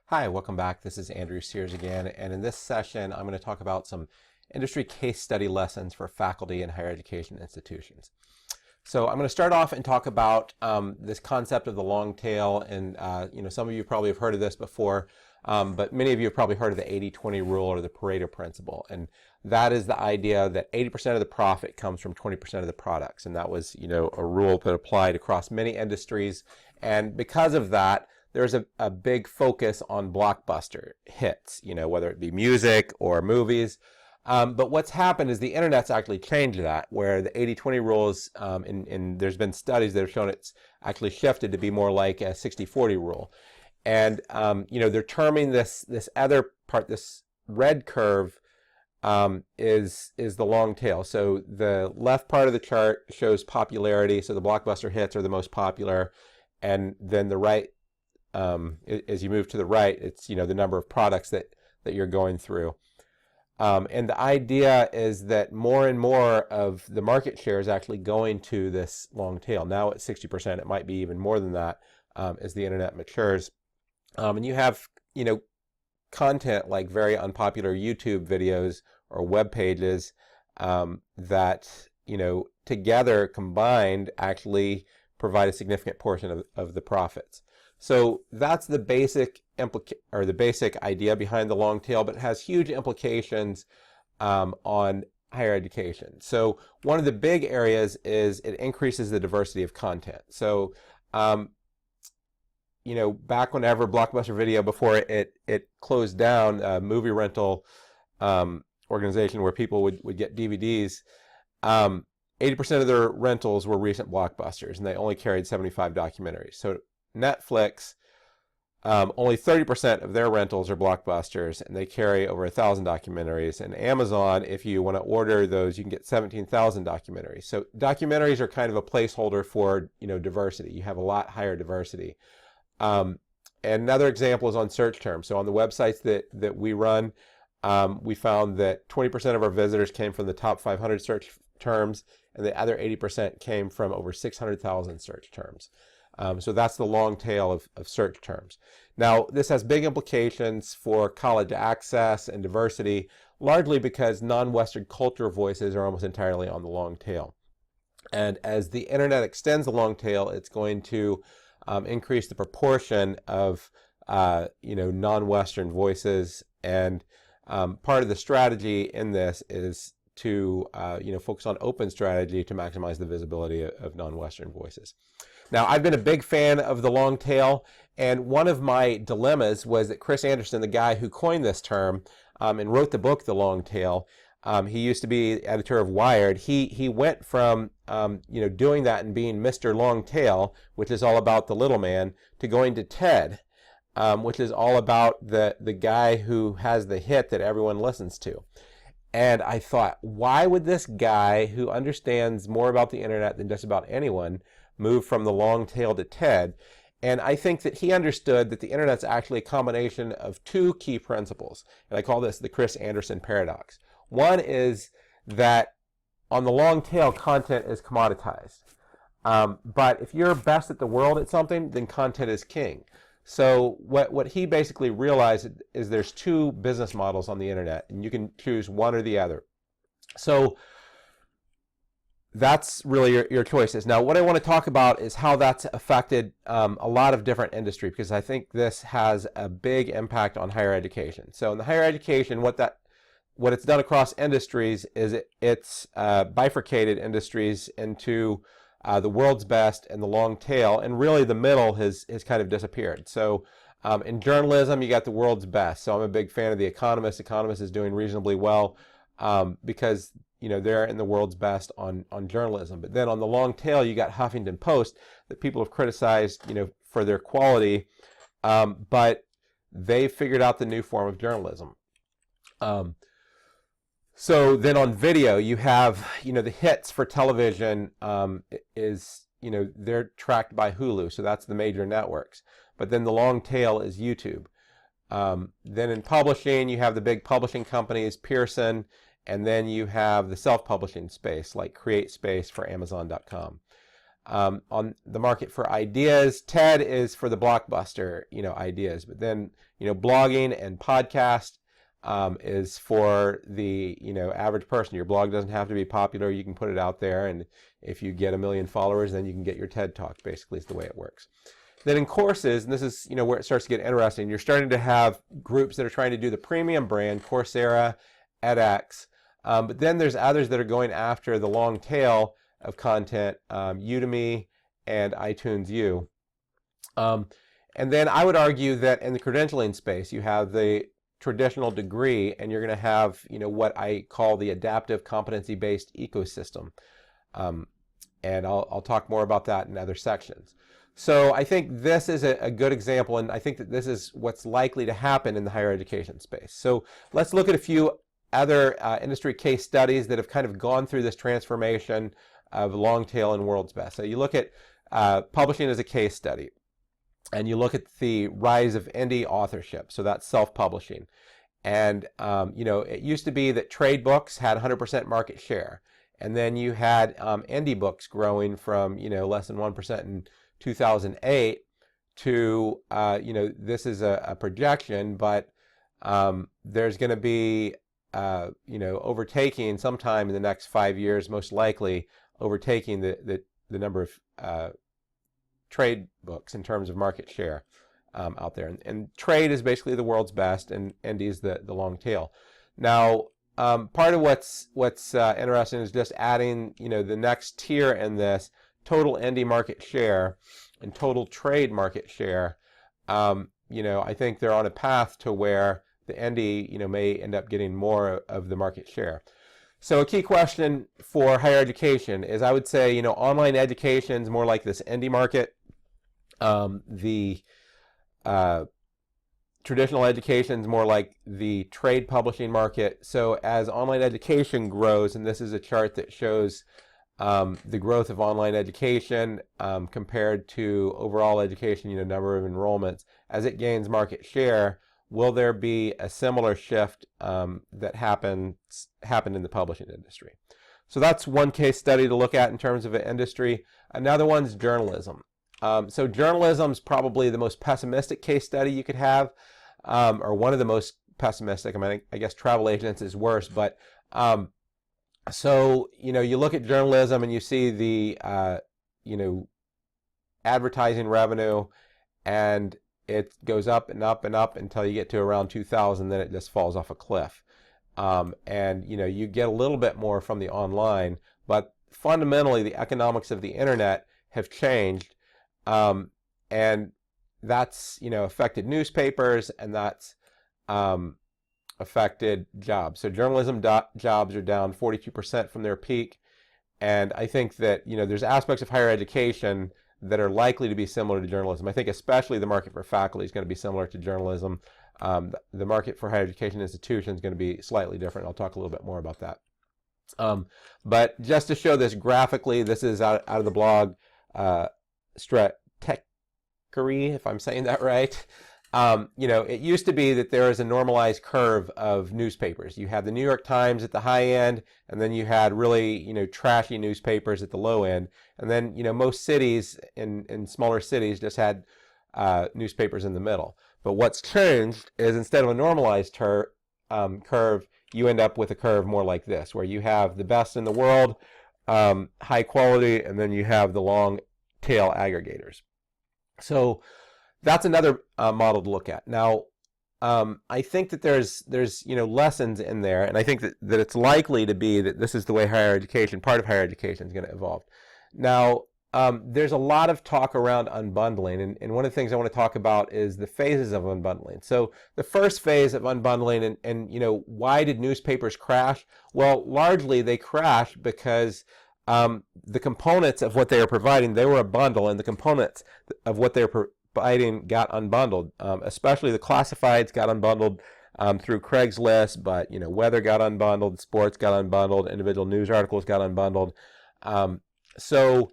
Hi, welcome back. This is Andrew Sears again, and in this session I'm going to talk about some industry case study lessons for faculty in higher education institutions. So I'm going to start off and talk about this concept of the long tail, and some of you probably have heard of this before, but many of you have probably heard of the 80-20 rule or the Pareto principle, and that is the idea that 80% of the profit comes from 20% of the products, and that was a rule that applied across many industries, and because of that there's a big focus on blockbuster hits, whether it be music or movies. But what's happened is the internet's actually changed that, where the 80-20 rules, and there's been studies that have shown it's actually shifted to be more like a 60-40 rule. And, they're terming this other part, this red curve, is the long tail. So the left part of the chart shows popularity, so the blockbuster hits are the most popular, and then the right, as you move to the right, it's the number of products that you're going through. And the idea is that more and more of the market share is actually going to this long tail. Now it's 60%. It might be even more than that as the internet matures. And you have content like very unpopular YouTube videos or web pages that together combined actually provide a significant portion of the profits. So that's the basic idea behind the long tail, but it has huge implications on higher education. So one of the big areas is it increases the diversity of content. So back whenever Blockbuster Video, before it closed down, a movie rental organization where people would get DVDs, 80% of their rentals were recent blockbusters, and they only carried 75 documentaries. So Netflix, only 30% of their rentals are blockbusters, and they carry over 1,000 documentaries. And Amazon, if you want to order those, you can get 17,000 documentaries. So documentaries are kind of a placeholder for diversity. You have a lot higher diversity. And another example is on search terms. So on the websites that we run, we found that 20% of our visitors came from the top 500 search terms, and the other 80% came from over 600,000 search terms. So that's the long tail of search terms. Now, this has big implications for college access and diversity, largely because non-Western culture voices are almost entirely on the long tail. And as the internet extends the long tail, it's going to increase the proportion of non-Western voices. And part of the strategy in this is to focus on open strategy to maximize the visibility of non-Western voices. Now, I've been a big fan of the long tail, and one of my dilemmas was that Chris Anderson, the guy who coined this term and wrote the book The Long Tail, he used to be editor of Wired. He went from doing that and being Mr. Long Tail, which is all about the little man, to going to TED, which is all about the guy who has the hit that everyone listens to. And I thought, why would this guy who understands more about the internet than just about anyone move from the long tail to TED? And I think that he understood that the internet's actually a combination of two key principles. And I call this the Chris Anderson paradox. One is that on the long tail, content is commoditized. But if you're best at the world at something, then content is king. So what he basically realized is there's two business models on the internet, and you can choose one or the other. So that's really your choices. Now, what I want to talk about is how that's affected a lot of different industry, because I think this has a big impact on higher education. So in the higher education, what it's done across industries is it's bifurcated industries into the world's best and the long tail, and really the middle has kind of disappeared. So in journalism, you got the world's best. So I'm a big fan of The Economist. Economist is doing reasonably well because they're in the world's best on journalism. But then on the long tail, you got Huffington Post that people have criticized for their quality, but they figured out the new form of journalism. So then on video, you have, the hits for television they're tracked by Hulu. So that's the major networks. But then the long tail is YouTube. Then in publishing, you have the big publishing companies, Pearson, and then you have the self-publishing space like CreateSpace for Amazon.com. On the market for ideas, TED is for the blockbuster, ideas. But then, blogging and podcast is for the, average person. Your blog doesn't have to be popular. You can put it out there, and if you get 1 million followers, then you can get your TED Talk, basically, is the way it works. Then in courses, and this is, where it starts to get interesting, you're starting to have groups that are trying to do the premium brand, Coursera, edX, but then there's others that are going after the long tail of content, Udemy and iTunes U. And then I would argue that in the credentialing space, you have the traditional degree, and you're going to have, what I call the adaptive competency-based ecosystem. And I'll talk more about that in other sections. So I think this is a good example, and I think that this is what's likely to happen in the higher education space. So let's look at a few other industry case studies that have kind of gone through this transformation of long tail and world's best. So you look at publishing as a case study, and you look at the rise of indie authorship. So that's self-publishing. And, it used to be that trade books had 100% market share. And then you had indie books growing from, less than 1% in 2008 to, this is a projection, but there's going to be, overtaking sometime in the next 5 years, most likely overtaking the number of trade books in terms of market share out there. And trade is basically the world's best, and indie is the long tail. Now, part of what's interesting is just adding, the next tier in this, total indie market share and total trade market share. I think they're on a path to where the indie, may end up getting more of the market share. So a key question for higher education is, I would say, online education is more like this indie market. The traditional education is more like the trade publishing market. So as online education grows, and this is a chart that shows the growth of online education compared to overall education, number of enrollments, as it gains market share, will there be a similar shift that happened in the publishing industry? So that's one case study to look at in terms of an industry. Another one's journalism. So journalism is probably the most pessimistic case study you could have, or one of the most pessimistic. I guess travel agents is worse, but so you look at journalism and you see the advertising revenue, and it goes up and up and up until you get to around 2000, then it just falls off a cliff. And you get a little bit more from the online, but fundamentally the economics of the internet have changed. And that's, affected newspapers, and that's affected jobs. So journalism jobs are down 42% from their peak. And I think that, there's aspects of higher education that are likely to be similar to journalism. I think especially the market for faculty is going to be similar to journalism. The market for higher education institutions is going to be slightly different. I'll talk a little bit more about that. But just to show this graphically, this is out of the blog, Stratechery, if I'm saying that right. It used to be that there was a normalized curve of newspapers. You had the New York Times at the high end, and then you had really, trashy newspapers at the low end. And then, most cities in smaller cities just had newspapers in the middle. But what's changed is, instead of a normalized curve, you end up with a curve more like this, where you have the best in the world, high quality, and then you have the long tail aggregators. So that's another model to look at. Now, I think that there's lessons in there, and I think that it's likely to be that this is the way part of higher education is going to evolve. Now, there's a lot of talk around unbundling, and one of the things I want to talk about is the phases of unbundling. So the first phase of unbundling, and why did newspapers crash? Well, largely they crashed because the components of what they were providing, they were a bundle, and the components of what they were providing got unbundled. Especially the classifieds got unbundled through Craigslist, but weather got unbundled, sports got unbundled, individual news articles got unbundled. So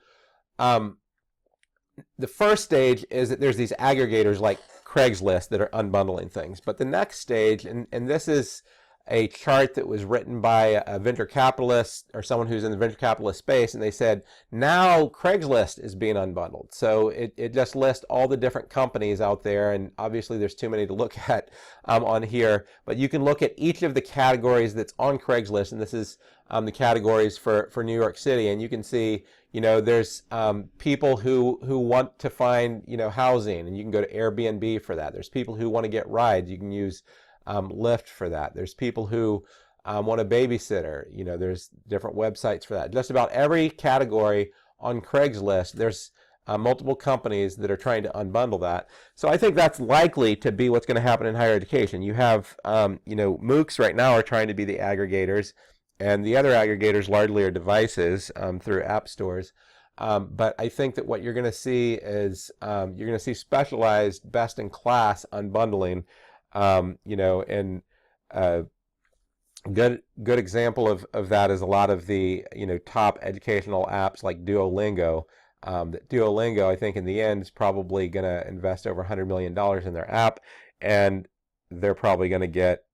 the first stage is that there's these aggregators like Craigslist that are unbundling things. But the next stage, and this is a chart that was written by a venture capitalist or someone who's in the venture capitalist space, and they said, now Craigslist is being unbundled. So it just lists all the different companies out there, and obviously there's too many to look at on here, but you can look at each of the categories that's on Craigslist, and this is the categories for New York City, and you can see, there's people who want to find, housing, and you can go to Airbnb for that. There's people who want to get rides. You can use Lyft for that. There's people who want a babysitter. There's different websites for that. Just about every category on Craigslist, there's multiple companies that are trying to unbundle that. So I think that's likely to be what's going to happen in higher education. You have, MOOCs right now are trying to be the aggregators, and the other aggregators largely are devices through app stores. But I think that what you're going to see is you're going to see specialized, best-in-class unbundling. And good example of that is a lot of the top educational apps like Duolingo. That Duolingo, I think, in the end is probably going to invest over $100 million in their app, and they're probably going to get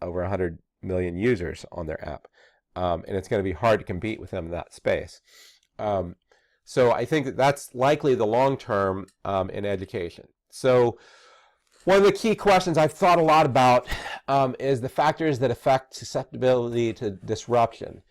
over 100 million users on their app, and it's going to be hard to compete with them in that space. So I think that that's likely the long term in education. So one of the key questions I've thought a lot about is the factors that affect susceptibility to disruption.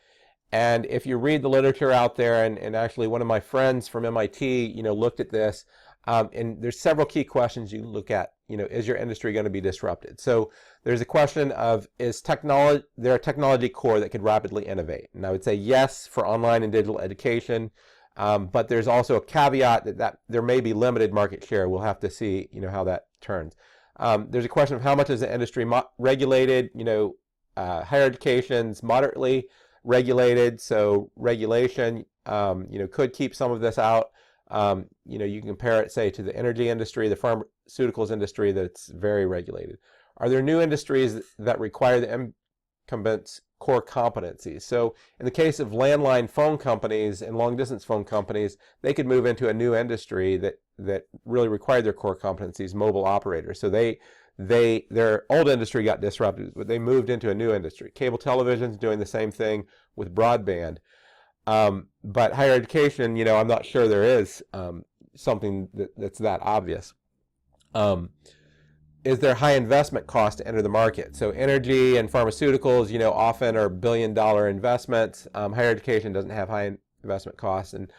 And if you read the literature out there, and actually one of my friends from MIT, looked at this, and there's several key questions you look at. Is your industry going to be disrupted? So there's a question of, is there a technology core that could rapidly innovate? And I would say yes for online and digital education. But there's also a caveat that there may be limited market share. We'll have to see, how that turns. There's a question of how much is the industry regulated. Higher education's moderately regulated, so regulation, could keep some of this out. You can compare it, say, to the energy industry, the pharmaceuticals industry that's very regulated. Are there new industries that require the incumbents' core competencies? So in the case of landline phone companies and long-distance phone companies, they could move into a new industry that really required their core competencies, mobile operators. So their old industry got disrupted, but they moved into a new industry. Cable television's doing the same thing with broadband. But higher education, I'm not sure there is something that's that obvious. Is there high investment cost to enter the market? So energy and pharmaceuticals, often are billion-dollar investments. Higher education doesn't have high investment costs, and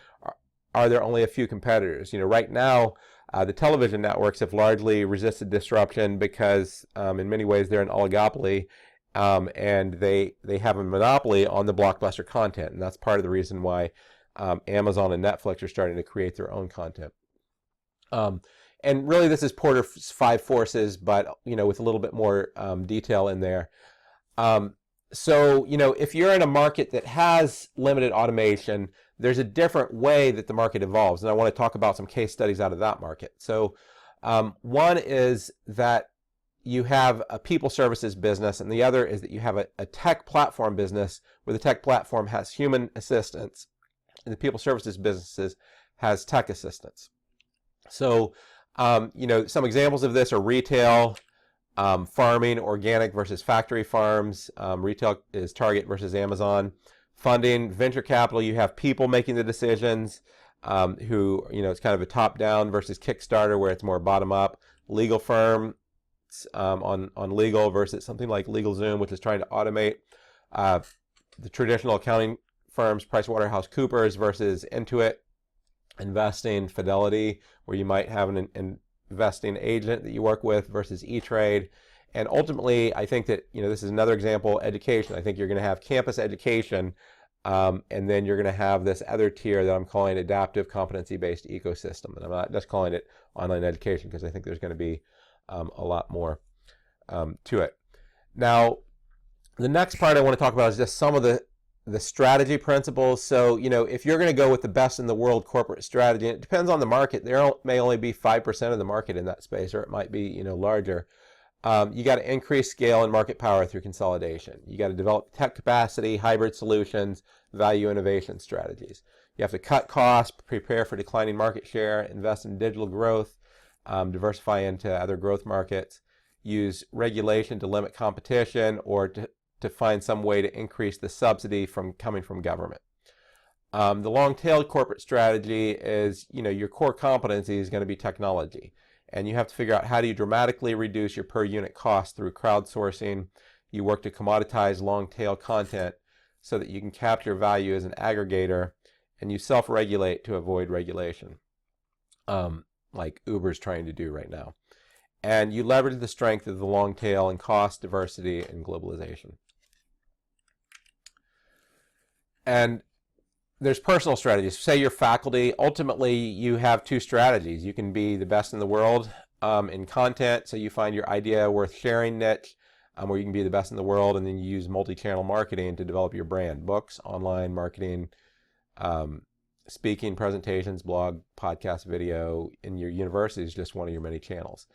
are there only a few competitors? Right now, the television networks have largely resisted disruption because, in many ways, they're an oligopoly, and they have a monopoly on the blockbuster content, and that's part of the reason why Amazon and Netflix are starting to create their own content. And really, this is Porter's 5 forces, but with a little bit more detail in there. So if you're in a market that has limited automation, there's a different way that the market evolves, and I want to talk about some case studies out of that market. So one is that you have a people services business, and the other is that you have a tech platform business where the tech platform has human assistants, and the people services businesses has tech assistants. So some examples of this are retail, farming, organic versus factory farms. Retail is Target versus Amazon. Funding, venture capital, you have people making the decisions, who, it's kind of a top-down versus Kickstarter where it's more bottom-up. Legal firm on legal versus something like LegalZoom, which is trying to automate. The traditional accounting firms, PricewaterhouseCoopers versus Intuit. Investing, Fidelity, where you might have an investing agent that you work with versus E-Trade. And ultimately, I think that, this is another example, education. I think you're going to have campus education, and then you're going to have this other tier that I'm calling adaptive competency-based ecosystem. And I'm not just calling it online education because I think there's going to be a lot more to it. Now, the next part I want to talk about is just some of the strategy principles. So, if you're going to go with the best in the world corporate strategy, it depends on the market. There may only be 5% of the market in that space, or it might be, larger. You got to increase scale and market power through consolidation. You got to develop tech capacity, hybrid solutions, value innovation strategies. You have to cut costs, prepare for declining market share, invest in digital growth, diversify into other growth markets, use regulation to limit competition or to to find some way to increase the subsidy coming from government. The long-tailed corporate strategy is, your core competency is going to be technology. And you have to figure out how do you dramatically reduce your per unit cost through crowdsourcing. You work to commoditize long-tail content so that you can capture value as an aggregator, and you self-regulate to avoid regulation, like Uber's trying to do right now. And you leverage the strength of the long tail and cost, diversity, and globalization. And there's personal strategies. Say you're faculty, ultimately you have two strategies. You can be the best in the world in content, so you find your idea worth sharing niche, where you can be the best in the world, and then you use multi-channel marketing to develop your brand. Books, online marketing, speaking, presentations, blog, podcast, video, in your university is just one of your many channels.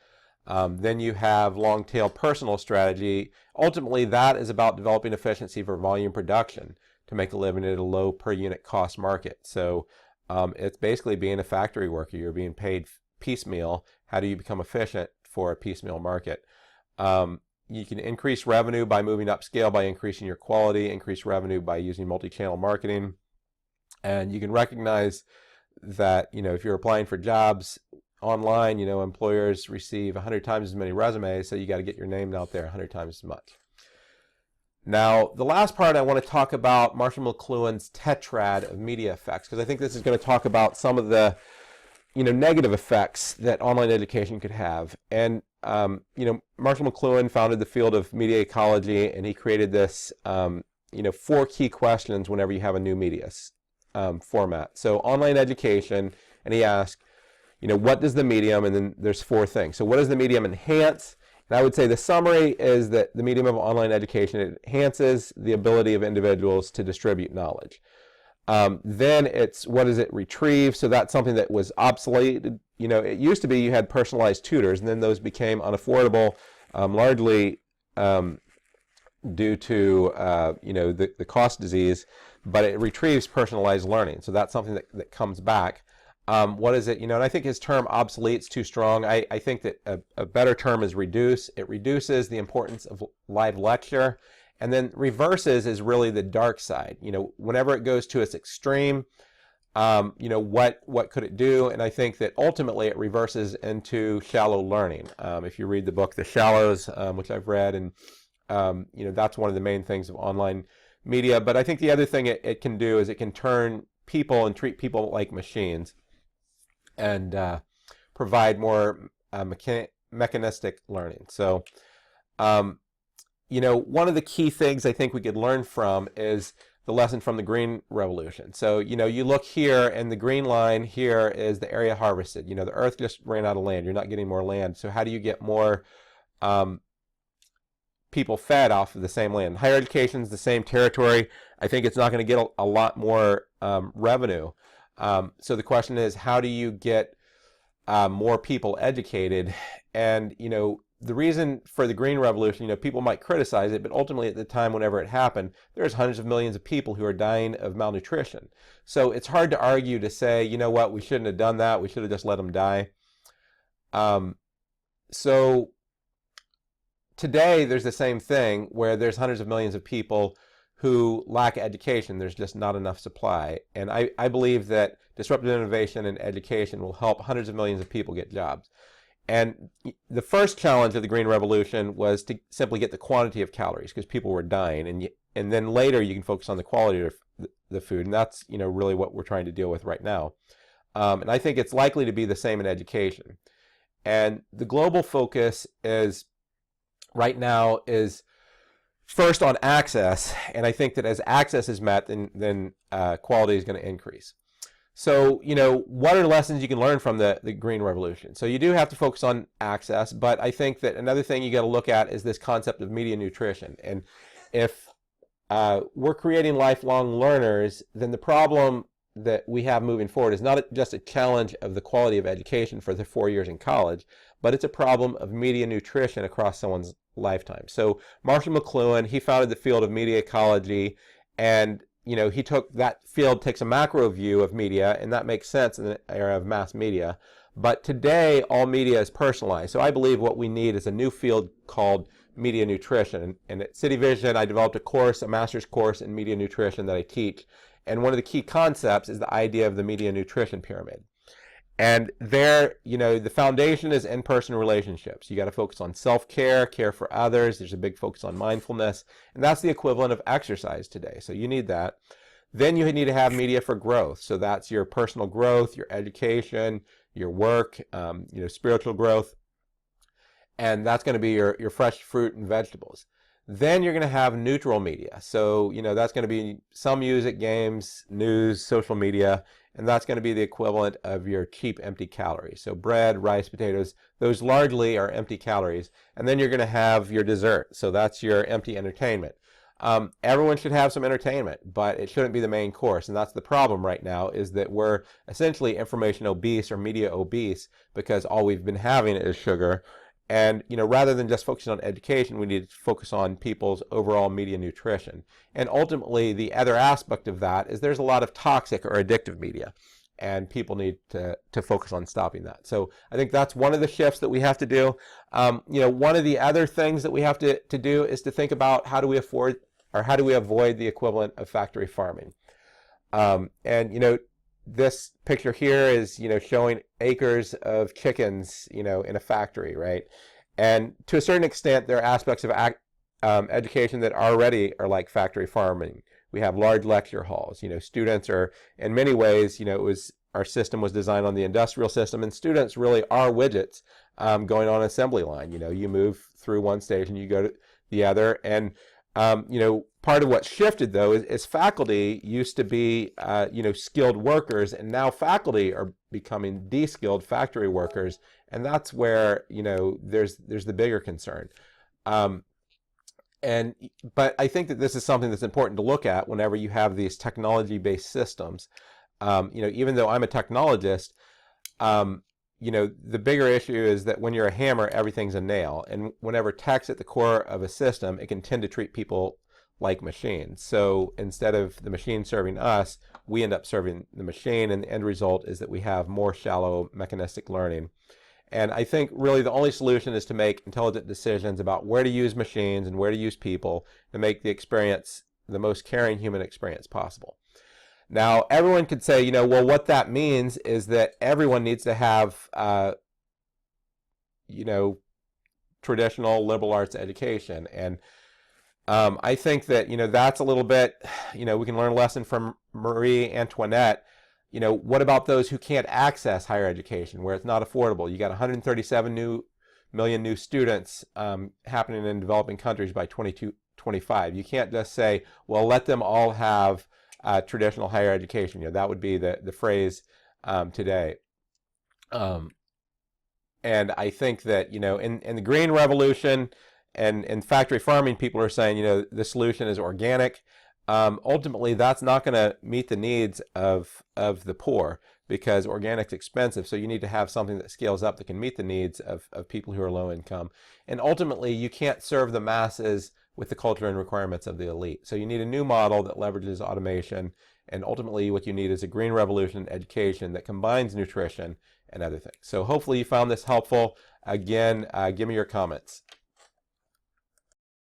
Then you have long-tail personal strategy. Ultimately, that is about developing efficiency for volume production to make a living at a low per unit cost market. So it's basically being a factory worker. You're being paid piecemeal. How do you become efficient for a piecemeal market? You can increase revenue by moving upscale, by increasing your quality, increase revenue by using multi-channel marketing. And you can recognize that, if you're applying for jobs online, employers receive 100 times as many resumes, so you got to get your name out there 100 times as much. Now, the last part I want to talk about Marshall McLuhan's Tetrad of media effects, because I think this is going to talk about some of the, negative effects that online education could have. And, Marshall McLuhan founded the field of media ecology, and he created this, 4 key questions whenever you have a new media format. So online education, and he asked, what does the medium, and then there's 4 things. So what does the medium enhance? And I would say the summary is that the medium of online education, it enhances the ability of individuals to distribute knowledge. Then it's what does it retrieve? So that's something that was obsolete. It used to be you had personalized tutors, and then those became unaffordable, largely due to the cost disease. But it retrieves personalized learning. So that's something that comes back. What is it? And I think his term obsolete is too strong. I think that a better term is reduce. It reduces the importance of live lecture. And then reverses is really the dark side. Whenever it goes to its extreme, what could it do? And I think that ultimately it reverses into shallow learning. If you read the book The Shallows, which I've read, and that's one of the main things of online media. But I think the other thing it can do is it can turn people and treat people like machines, and provide more mechanistic learning. So, one of the key things I think we could learn from is the lesson from the Green Revolution. So, you look here, and the green line here is the area harvested. The Earth just ran out of land. You're not getting more land. So how do you get more people fed off of the same land? Higher education is the same territory. I think it's not going to get a lot more revenue. So the question is, how do you get more people educated? And, the reason for the Green Revolution, people might criticize it, but ultimately at the time whenever it happened, there's hundreds of millions of people who are dying of malnutrition. So it's hard to argue to say, we shouldn't have done that. We should have just let them die. So today there's the same thing where there's hundreds of millions of people who lack education. There's just not enough supply. And I believe that disruptive innovation in education will help hundreds of millions of people get jobs. And the first challenge of the Green Revolution was to simply get the quantity of calories, because people were dying. And then later you can focus on the quality of the food. And that's, really what we're trying to deal with right now. And I think it's likely to be the same in education. And the global focus is right now is first on access, and I think that as access is met, then quality is going to increase. So, what are lessons you can learn from the Green Revolution? So you do have to focus on access, but I think that another thing you got to look at is this concept of media nutrition. And if we're creating lifelong learners, then the problem that we have moving forward is not just a challenge of the quality of education for the 4 years in college, but it's a problem of media nutrition across someone's lifetime. So Marshall McLuhan, he founded the field of media ecology, and he took that field, takes a macro view of media, and that makes sense in the era of mass media. But today, all media is personalized. So I believe what we need is a new field called media nutrition. And at City Vision, I developed a course, a master's course in media nutrition that I teach. And one of the key concepts is the idea of the media nutrition pyramid. And there, the foundation is in-person relationships. You got to focus on self-care, care for others. There's a big focus on mindfulness. And that's the equivalent of exercise today. So you need that. Then you need to have media for growth. So that's your personal growth, your education, your work, spiritual growth. And that's going to be your fresh fruit and vegetables. Then you're going to have neutral media. So, that's going to be some music, games, news, social media, and that's going to be the equivalent of your cheap empty calories. So bread, rice, potatoes, those largely are empty calories. And then you're going to have your dessert. So that's your empty entertainment. Everyone should have some entertainment, but it shouldn't be the main course. And that's the problem right now, is that we're essentially information obese or media obese because all we've been having is sugar. And, rather than just focusing on education, we need to focus on people's overall media nutrition. And ultimately, the other aspect of that is there's a lot of toxic or addictive media, and people need to focus on stopping that. So I think that's one of the shifts that we have to do. One of the other things that we have to do is to think about how do we avoid the equivalent of factory farming. This picture here is, showing acres of chickens, in a factory, right? And to a certain extent, there are aspects of education that already are like factory farming. We have large lecture halls. Students are, in many ways, our system was designed on the industrial system, and students really are widgets going on an assembly line. You move through one station, you go to the other, and part of what shifted, though, is faculty used to be, skilled workers, and now faculty are becoming de-skilled factory workers, and that's where, there's the bigger concern. But I think that this is something that's important to look at whenever you have these technology-based systems. Even though I'm a technologist, the bigger issue is that when you're a hammer, everything's a nail. And whenever tech's at the core of a system, it can tend to treat people like machines. So instead of the machine serving us, we end up serving the machine, and the end result is that we have more shallow mechanistic learning. And I think really the only solution is to make intelligent decisions about where to use machines and where to use people to make the experience the most caring human experience possible. Now, everyone could say, well, what that means is that everyone needs to have, traditional liberal arts education. And I think that, that's a little bit, we can learn a lesson from Marie Antoinette. What about those who can't access higher education, where it's not affordable? You got 137 million new students happening in developing countries by 2025. You can't just say, well, let them all have traditional higher education. That would be the phrase today. And I think that, in the Green Revolution and in factory farming, people are saying, the solution is organic. Ultimately, that's not going to meet the needs of the poor, because organic's expensive. So you need to have something that scales up that can meet the needs of people who are low income. And ultimately, you can't serve the masses with the culture and requirements of the elite. So you need a new model that leverages automation. And ultimately, what you need is a green revolution education that combines nutrition and other things. So hopefully you found this helpful. Again, give me your comments.